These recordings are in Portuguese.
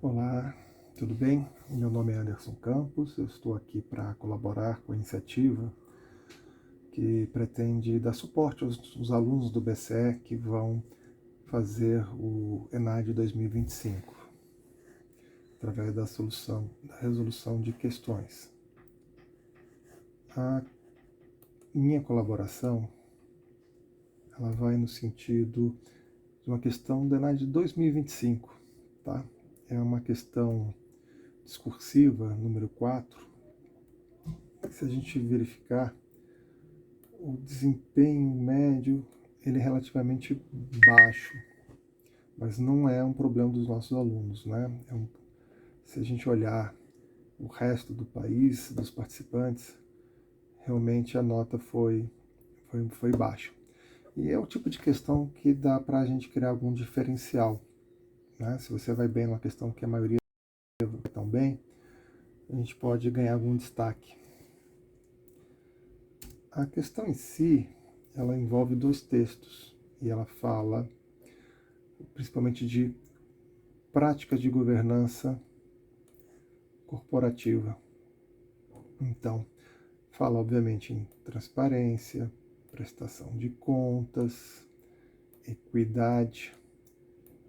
Olá, tudo bem? Meu nome é Anderson Campos, eu estou aqui para colaborar com a iniciativa que pretende dar suporte aos alunos do BCE que vão fazer o ENAD 2025, através da resolução de questões. A minha colaboração ela vai no sentido de uma questão do ENAD 2025, tá? É uma questão discursiva, número 4. Se a gente verificar, o desempenho médio ele é relativamente baixo, mas não é um problema dos nossos alunos, né? Se a gente olhar o resto do país, dos participantes, realmente a nota foi baixa. E é o tipo de questão que dá para a gente criar algum diferencial, né? Se você vai bem numa questão que a maioria vai tão bem, a gente pode ganhar algum destaque. A questão em si, ela envolve dois textos e ela fala principalmente de práticas de governança corporativa. Então, fala obviamente em transparência, prestação de contas, equidade,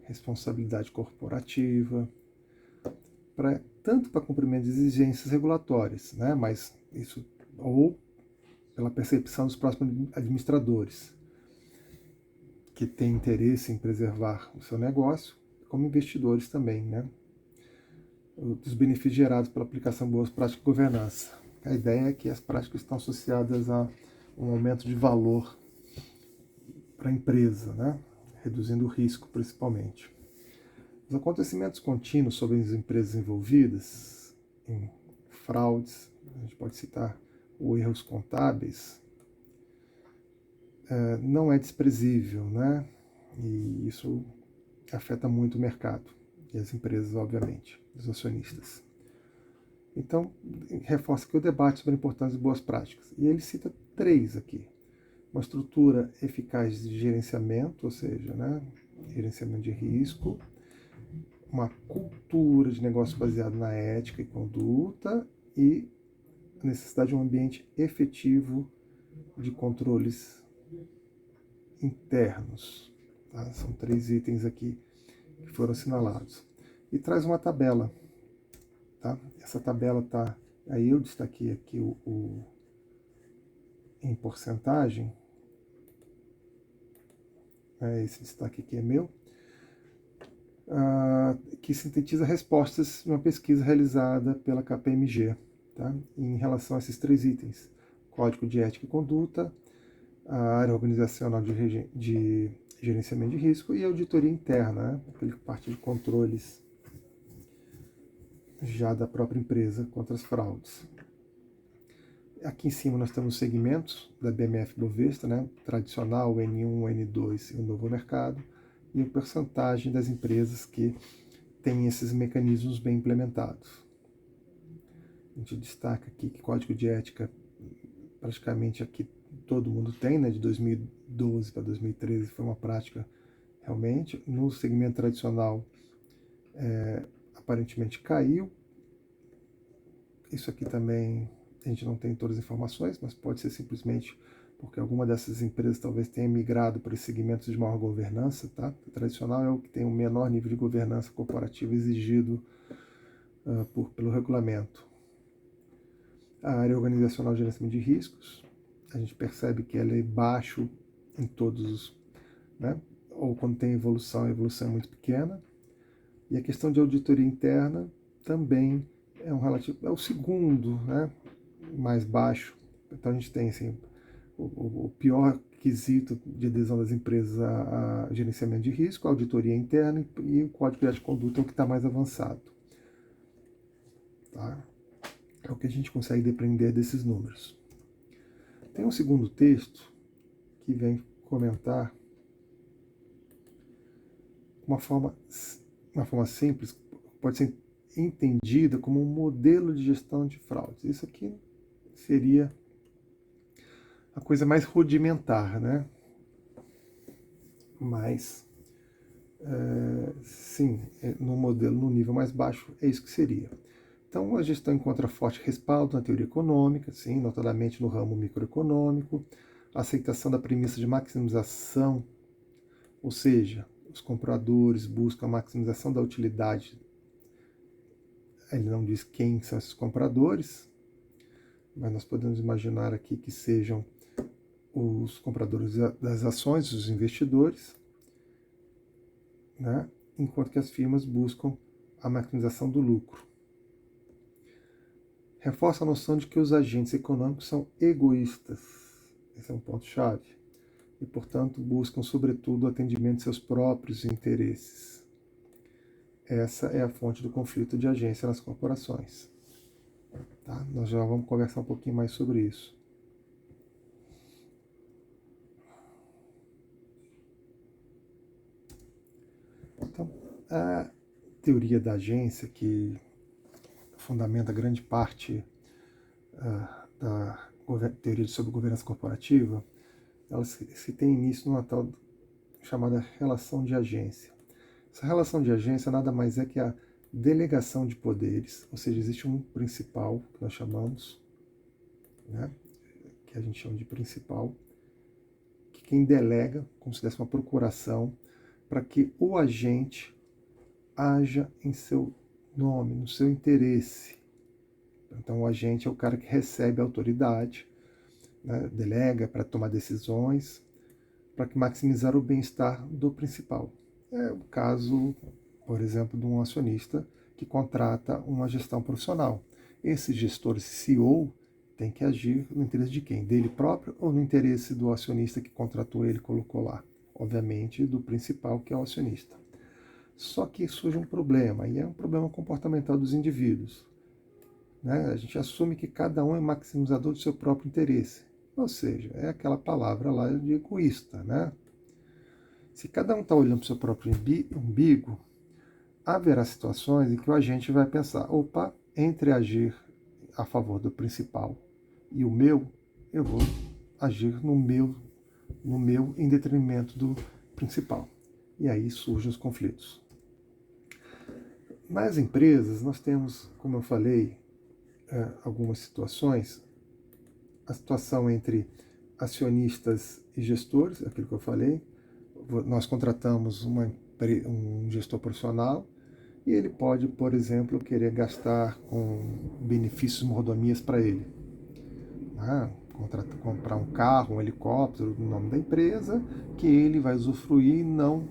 responsabilidade corporativa, tanto para cumprimento de exigências regulatórias, né, mas isso ou pela percepção dos próximos administradores, que têm interesse em preservar o seu negócio, como investidores também, né, dos benefícios gerados pela aplicação de boas práticas de governança. A ideia é que as práticas estão associadas a um aumento de valor para a empresa, né, reduzindo o risco principalmente. Os acontecimentos contínuos sobre as empresas envolvidas em fraudes, a gente pode citar ou erros contábeis, não é desprezível, né? E isso afeta muito o mercado e as empresas, obviamente, os acionistas. Então, reforça aqui o debate sobre a importância de boas práticas. E ele cita 3 aqui. Uma estrutura eficaz de gerenciamento, ou seja, né, gerenciamento de risco, uma cultura de negócio baseada na ética e conduta e a necessidade de um ambiente efetivo de controles internos. Tá? São 3 itens aqui que foram assinalados. E traz uma tabela. Tá? Essa tabela está... Aí eu destaquei aqui em porcentagem. Esse destaque aqui é meu. Que sintetiza respostas de uma pesquisa realizada pela KPMG, tá? Em relação a esses 3 itens: Código de Ética e Conduta, a área organizacional de gerenciamento de risco e auditoria interna, né? Aquela parte de controles já da própria empresa contra as fraudes. Aqui em cima nós temos os segmentos da BMF Bovespa, né? Tradicional, N1, N2 e o novo mercado, e a porcentagem das empresas que têm esses mecanismos bem implementados. A gente destaca aqui que código de ética praticamente aqui todo mundo tem, né? De 2012 para 2013 foi uma prática realmente. No segmento tradicional, aparentemente caiu. Isso aqui também a gente não tem todas as informações, mas pode ser simplesmente porque alguma dessas empresas talvez tenha migrado para os segmentos de maior governança, tá? O tradicional é o que tem o menor nível de governança corporativa exigido pelo regulamento. A área organizacional de gerenciamento de riscos, a gente percebe que ela é baixo em todos os, né? Ou quando tem evolução, a evolução é muito pequena. E a questão de auditoria interna também é o segundo, né, mais baixo. Então a gente tem assim, o pior quesito de adesão das empresas a gerenciamento de risco, a auditoria interna e o código de conduta é o que está mais avançado. Tá? É o que a gente consegue depreender desses números. Tem um segundo texto que vem comentar uma forma simples, pode ser entendida como um modelo de gestão de fraudes. Isso aqui seria a coisa mais rudimentar, né? Mas sim, no modelo no nível mais baixo, é isso que seria. Então, a gestão encontra forte respaldo na teoria econômica, sim, notadamente no ramo microeconômico, a aceitação da premissa de maximização, ou seja, os compradores buscam a maximização da utilidade. Ele não diz quem são esses compradores, mas nós podemos imaginar aqui que sejam os compradores das ações, os investidores, né? Enquanto que as firmas buscam a maximização do lucro. Reforça a noção de que os agentes econômicos são egoístas. Esse é um ponto-chave. E, portanto, buscam, sobretudo, o atendimento de seus próprios interesses. Essa é a fonte do conflito de agência nas corporações. Tá? Nós já vamos conversar um pouquinho mais sobre isso. Então, a teoria da agência, que fundamenta grande parte da teoria sobre governança corporativa, ela se tem início numa tal chamada relação de agência. Essa relação de agência nada mais é que a delegação de poderes, ou seja, existe um principal, que nós chamamos, né, que a gente chama de principal, que quem delega, como se desse uma procuração, para que o agente haja em seu nome, no seu interesse. Então, o agente é o cara que recebe a autoridade, né, delega para tomar decisões, para maximizar o bem-estar do principal. É o caso, por exemplo, de um acionista que contrata uma gestão profissional. Esse gestor, esse CEO, tem que agir no interesse de quem? Dele próprio ou no interesse do acionista que contratou ele e colocou lá? Obviamente, do principal, que é o acionista. Só que surge um problema, e é um problema comportamental dos indivíduos. Né? A gente assume que cada um é maximizador do seu próprio interesse. Ou seja, é aquela palavra lá de egoísta, né? Se cada um está olhando para o seu próprio umbigo, haverá situações em que o agente vai pensar, opa, entre agir a favor do principal e o meu, eu vou agir no meu em detrimento do principal. E aí surgem os conflitos. Nas empresas, nós temos, como eu falei, algumas situações, a situação entre acionistas e gestores, aquilo que eu falei. Nós contratamos um gestor profissional e ele pode, por exemplo, querer gastar com benefícios mordomias para ele. Comprar um carro, um helicóptero no nome da empresa, que ele vai usufruir e não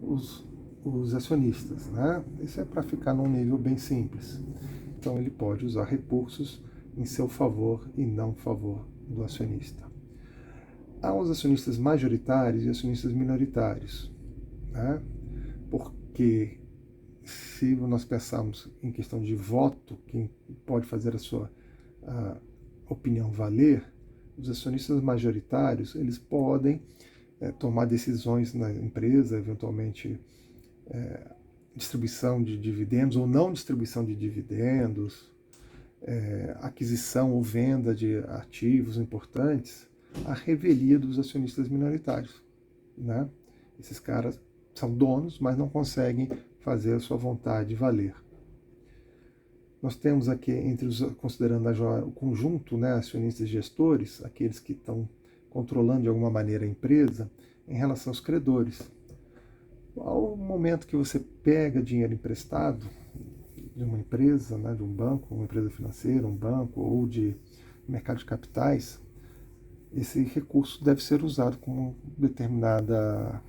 os acionistas. Né? Isso é para ficar num nível bem simples. Então ele pode usar recursos em seu favor e não favor do acionista. Há os acionistas majoritários e acionistas minoritários. Né? Porque se nós pensarmos em questão de voto, quem pode fazer a sua opinião valer, os acionistas majoritários, eles podem tomar decisões na empresa, eventualmente distribuição de dividendos ou não distribuição de dividendos, aquisição ou venda de ativos importantes, a revelia dos acionistas minoritários. Né? Esses caras são donos, mas não conseguem fazer a sua vontade valer. Nós temos aqui, considerando o conjunto, né, acionistas e gestores, aqueles que estão controlando de alguma maneira a empresa, em relação aos credores. Ao momento que você pega dinheiro emprestado de uma empresa, né, de um banco, uma empresa financeira, um banco ou de mercado de capitais, esse recurso deve ser usado com determinada,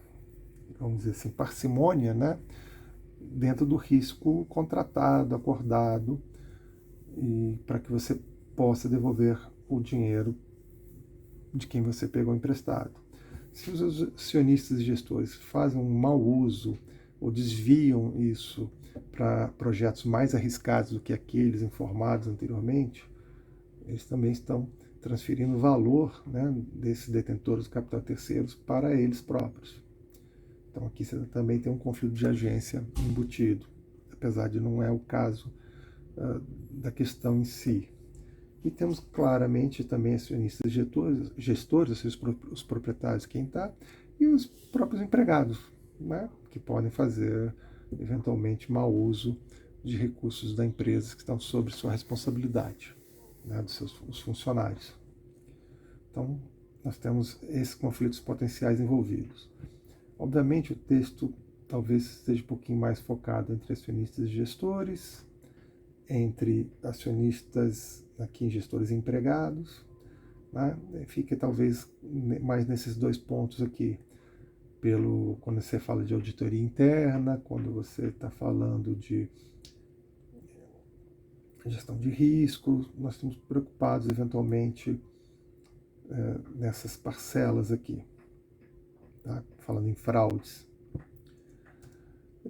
vamos dizer assim, parcimônia, né, dentro do risco contratado, acordado, e para que você possa devolver o dinheiro de quem você pegou emprestado. Se os acionistas e gestores fazem um mau uso ou desviam isso para projetos mais arriscados do que aqueles informados anteriormente, eles também estão transferindo o valor, né, desses detentores de capital terceiros para eles próprios. Então aqui você também tem um conflito de agência embutido, apesar de não é o caso da questão em si. E temos claramente também acionistas gestores, os proprietários, quem está, e os próprios empregados. Né? que podem fazer, eventualmente, mau uso de recursos da empresa que estão sob sua responsabilidade, né, dos seus os funcionários. Então, nós temos esses conflitos potenciais envolvidos. Obviamente, o texto talvez esteja um pouquinho mais focado entre acionistas e gestores, entre acionistas aqui em gestores e empregados, né? Fica talvez mais nesses dois pontos aqui, quando você fala de auditoria interna, quando você está falando de gestão de risco, nós estamos preocupados eventualmente nessas parcelas aqui, tá? Falando em fraudes.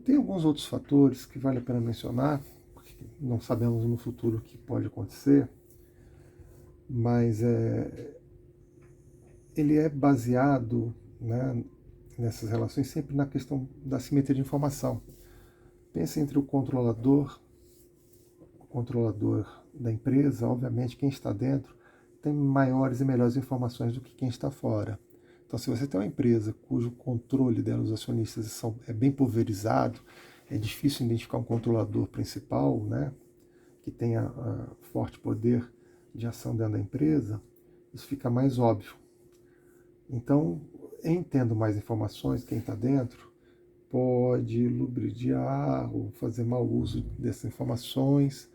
Tem alguns outros fatores que vale a pena mencionar, porque não sabemos no futuro o que pode acontecer, mas ele é baseado, né, nessas relações sempre na questão da simetria de informação. Pense entre o controlador da empresa, obviamente quem está dentro tem maiores e melhores informações do que quem está fora. Então, se você tem uma empresa cujo controle dela, os acionistas, é bem pulverizado, é difícil identificar um controlador principal, né, que tenha forte poder de ação dentro da empresa, isso fica mais óbvio. Então, em tendo mais informações, quem está dentro pode lubridiar ou fazer mau uso dessas informações,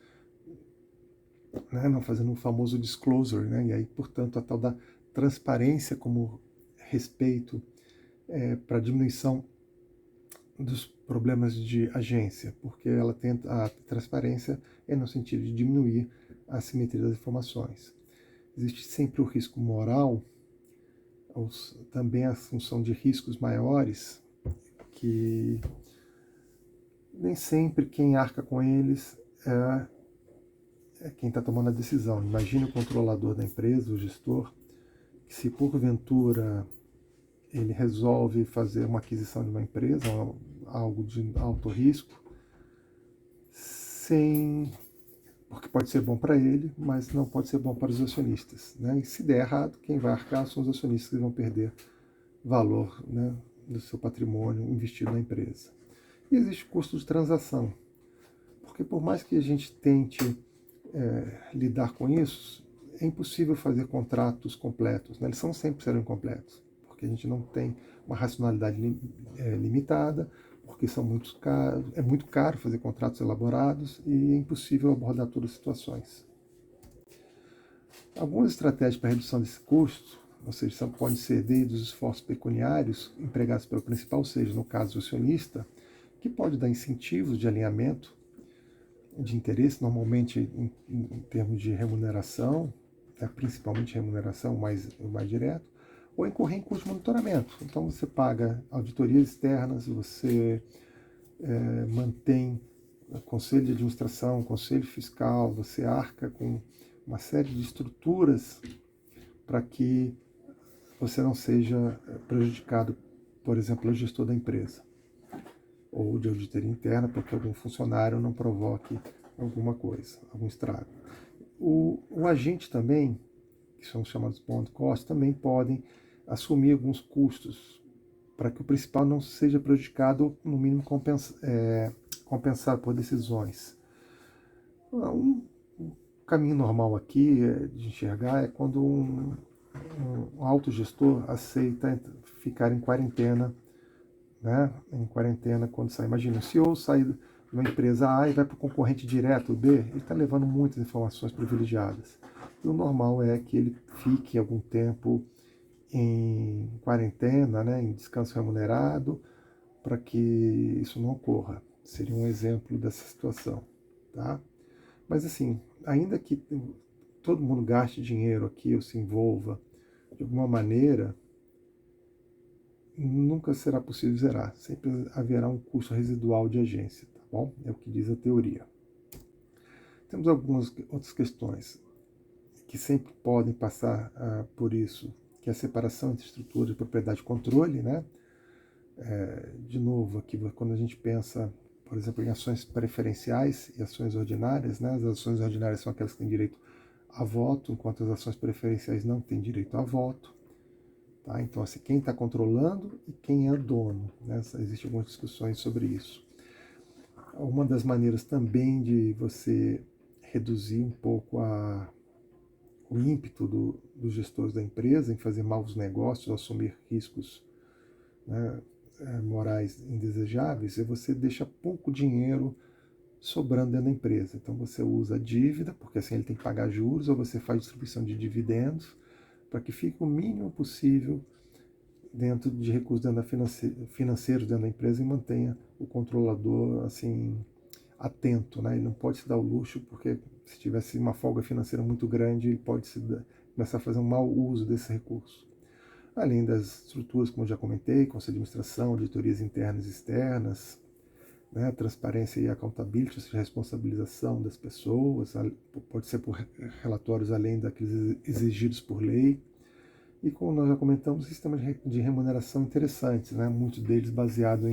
né, não fazendo um famoso disclosure, né, e aí, portanto, a tal da transparência como respeito para diminuição dos problemas de agência, porque ela tenta a transparência no sentido de diminuir a assimetria das informações. Existe sempre o risco moral, também a função de riscos maiores, que nem sempre quem arca com eles é quem está tomando a decisão. Imagine o controlador da empresa, o gestor, que se porventura ele resolve fazer uma aquisição de uma empresa, algo de alto risco, porque pode ser bom para ele, mas não pode ser bom para os acionistas, né? E se der errado, quem vai arcar são os acionistas que vão perder valor, né, do seu patrimônio investido na empresa. E existe custo de transação, porque por mais que a gente tente lidar com isso, é impossível fazer contratos completos, né? Eles sempre serão incompletos, porque a gente não tem uma racionalidade limitada, porque são muito caros, é muito caro fazer contratos elaborados e é impossível abordar todas as situações. Algumas estratégias para redução desse custo, ou seja, podem ser desde os esforços pecuniários empregados pelo principal, ou seja, no caso o acionista, que pode dar incentivos de alinhamento de interesse, normalmente em termos de remuneração, principalmente remuneração mais direto, ou incorrer em custo de monitoramento. Então você paga auditorias externas, você mantém conselho de administração, conselho fiscal, você arca com uma série de estruturas para que você não seja prejudicado, por exemplo, pelo gestor da empresa, ou de auditoria interna, porque algum funcionário não provoque alguma coisa, algum estrago. O agente também, que são chamados bond costs, também podem assumir alguns custos para que o principal não seja prejudicado ou, no mínimo, compensado por decisões. Um caminho normal aqui de enxergar é quando um autogestor aceita ficar em quarentena, né? Em quarentena quando sai. Imagina, se eu sair de uma empresa A e vai para o concorrente direto B, ele está levando muitas informações privilegiadas. E o normal é que ele fique algum tempo em quarentena, né, em descanso remunerado, para que isso não ocorra. Seria um exemplo dessa situação, tá? Mas assim, ainda que todo mundo gaste dinheiro aqui ou se envolva de alguma maneira, nunca será possível zerar. Sempre haverá um custo residual de agência, tá bom? É o que diz a teoria. Temos algumas outras questões que sempre podem passar por isso, que é a separação entre estrutura de propriedade e controle, né? De novo, aqui quando a gente pensa, por exemplo, em ações preferenciais e ações ordinárias, né? As ações ordinárias são aquelas que têm direito a voto, enquanto as ações preferenciais não têm direito a voto. Tá? Então, assim, quem está controlando e quem é dono, né? Existem algumas discussões sobre isso. Uma das maneiras também de você reduzir um pouco o ímpeto dos gestores da empresa em fazer maus negócios, assumir riscos, né, morais indesejáveis, é você deixa pouco dinheiro sobrando dentro da empresa. Então você usa a dívida, porque assim ele tem que pagar juros, ou você faz distribuição de dividendos, para que fique o mínimo possível dentro de recursos financeiros dentro da empresa e mantenha o controlador assim atento, né? Ele não pode se dar o luxo, porque se tivesse uma folga financeira muito grande, ele pode começar a fazer um mau uso desse recurso. Além das estruturas, como eu já comentei, conselho de administração, auditorias internas e externas, né, transparência e accountability, ou seja, responsabilização das pessoas, pode ser por relatórios além daqueles exigidos por lei. E como nós já comentamos, sistemas de remuneração interessantes, né, muitos deles baseados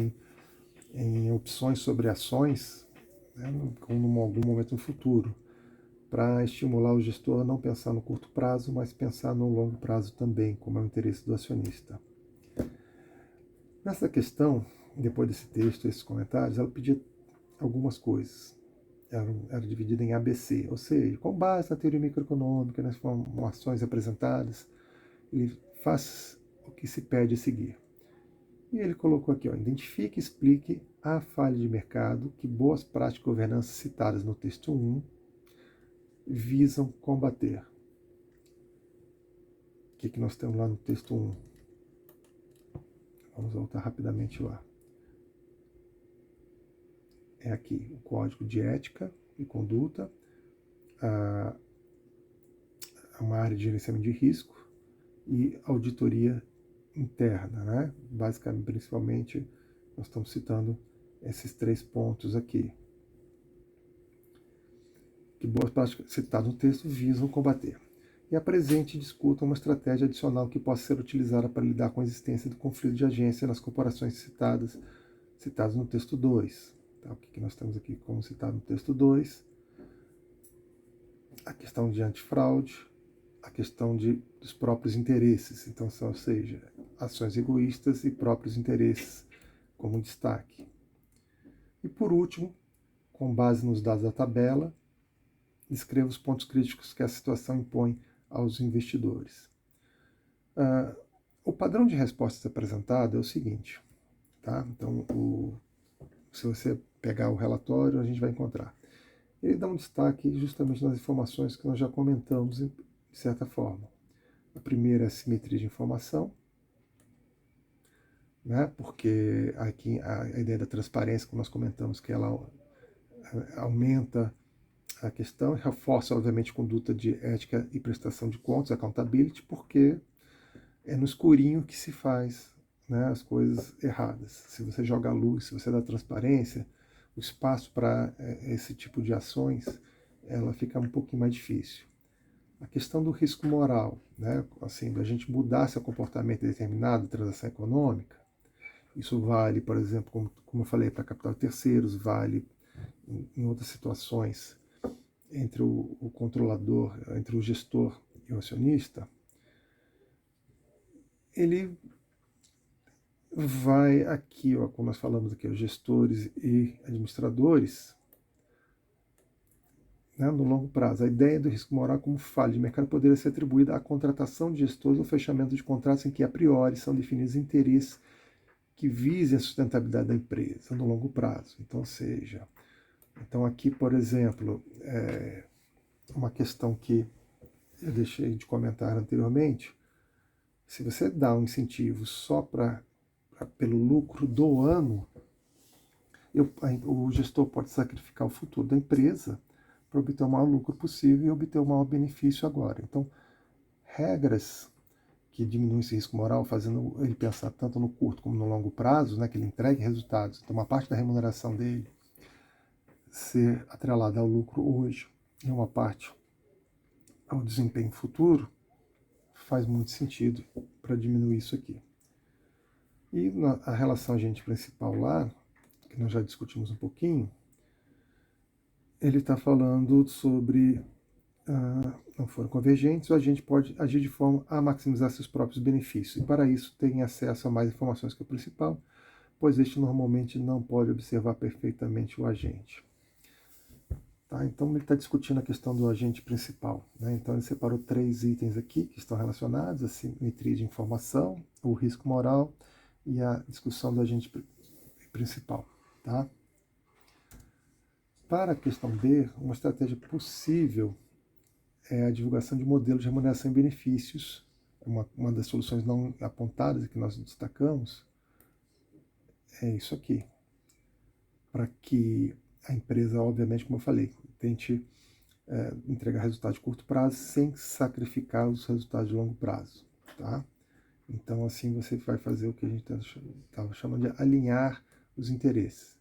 em opções sobre ações, né, como em algum momento no futuro, para estimular o gestor a não pensar no curto prazo, mas pensar no longo prazo também, como é o interesse do acionista. Nessa questão, depois desse texto, esses comentários, ela pedia algumas coisas. Era dividida em ABC, ou seja, com base na teoria microeconômica, nas informações apresentadas, ele faz o que se pede a seguir. E ele colocou aqui, identifique e explique a falha de mercado que boas práticas de governança citadas no texto 1 visam combater. O que nós temos lá no texto 1? Vamos voltar rapidamente lá. É aqui o código de ética e conduta, uma área de gerenciamento de risco e auditoria interna, né? Basicamente, principalmente, nós estamos citando esses 3 pontos aqui, que boas práticas citadas no texto visam combater. E apresente e discuta uma estratégia adicional que possa ser utilizada para lidar com a existência do conflito de agência nas corporações citadas no texto 2. Tá? O que nós temos aqui como citado no texto 2? A questão de antifraude, a questão dos próprios interesses, então, ou seja, ações egoístas e próprios interesses como destaque. E por último, com base nos dados da tabela, descreva os pontos críticos que a situação impõe aos investidores. O padrão de respostas apresentado é o seguinte, tá? Então, se você pegar o relatório, a gente vai encontrar. Ele dá um destaque justamente nas informações que nós já comentamos, de certa forma. A primeira é a simetria de informação, né? Porque aqui a ideia da transparência, como nós comentamos, que ela aumenta a questão, reforça, obviamente, a conduta de ética e prestação de contas, accountability, porque é no escurinho que se faz, né, as coisas erradas. Se você joga a luz, se você dá transparência, o espaço para esse tipo de ações, ela fica um pouquinho mais difícil. A questão do risco moral, né, assim, da gente mudar seu comportamento determinado de transação econômica, isso vale, por exemplo, como eu falei, para capital de terceiros, vale em outras situações entre o controlador, entre o gestor e o acionista. Ele vai aqui, como nós falamos aqui, os gestores e administradores, né, no longo prazo. A ideia do risco moral como falha de mercado poderia ser atribuída à contratação de gestores ou fechamento de contratos em que, a priori, são definidos interesses que visem a sustentabilidade da empresa no longo prazo. Então, aqui, por exemplo, uma questão que eu deixei de comentar anteriormente, se você dá um incentivo só pelo lucro do ano, o gestor pode sacrificar o futuro da empresa para obter o maior lucro possível e obter o maior benefício agora. Então, regras que diminuem esse risco moral, fazendo ele pensar tanto no curto como no longo prazo, né, que ele entregue resultados. Então, uma parte da remuneração dele ser atrelada ao lucro hoje e uma parte ao desempenho futuro, faz muito sentido para diminuir isso aqui. E a relação agente principal lá, que nós já discutimos um pouquinho, ele está falando sobre não foram convergentes, o agente pode agir de forma a maximizar seus próprios benefícios. E para isso tem acesso a mais informações que o principal, pois este normalmente não pode observar perfeitamente o agente. Tá? Então ele está discutindo a questão do agente principal. Né? Então ele separou 3 itens aqui que estão relacionados: a simetria de informação, o risco moral e a discussão do agente principal. Tá? Para a questão B, uma estratégia possível é a divulgação de modelos de remuneração e benefícios. Uma das soluções não apontadas e que nós destacamos é isso aqui. Para que a empresa, obviamente, como eu falei, tente entregar resultados de curto prazo sem sacrificar os resultados de longo prazo. Tá? Então, assim, você vai fazer o que a gente estava chamando de alinhar os interesses.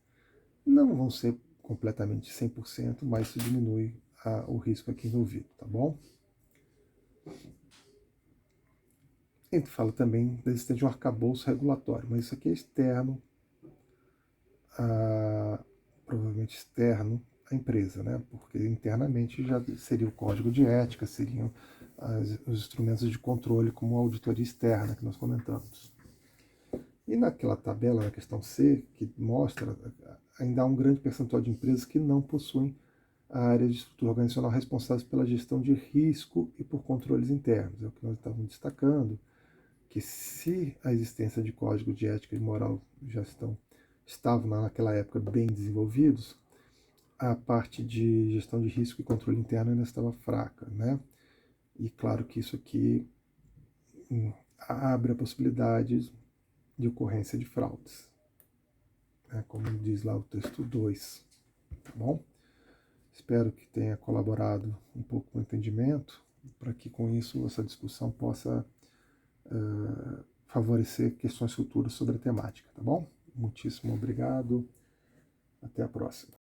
Não vão ser completamente 100%, mas isso diminui o risco aqui envolvido, tá bom? A gente fala também da existência de um arcabouço regulatório, mas isso aqui é externo, provavelmente externo à empresa, né? Porque internamente já seria o código de ética, seriam os instrumentos de controle, como a auditoria externa que nós comentamos. E naquela tabela, na questão C, que mostra, ainda há um grande percentual de empresas que não possuem a área de estrutura organizacional responsável pela gestão de risco e por controles internos. É o que nós estávamos destacando, que se a existência de código de ética e moral já estavam naquela época bem desenvolvidos, a parte de gestão de risco e controle interno ainda estava fraca, né? E claro que isso aqui abre a possibilidade de ocorrência de fraudes, né? Como diz lá o texto 2, tá bom? Espero que tenha colaborado um pouco com o entendimento, para que com isso essa discussão possa favorecer questões futuras sobre a temática, tá bom? Muitíssimo obrigado, até a próxima.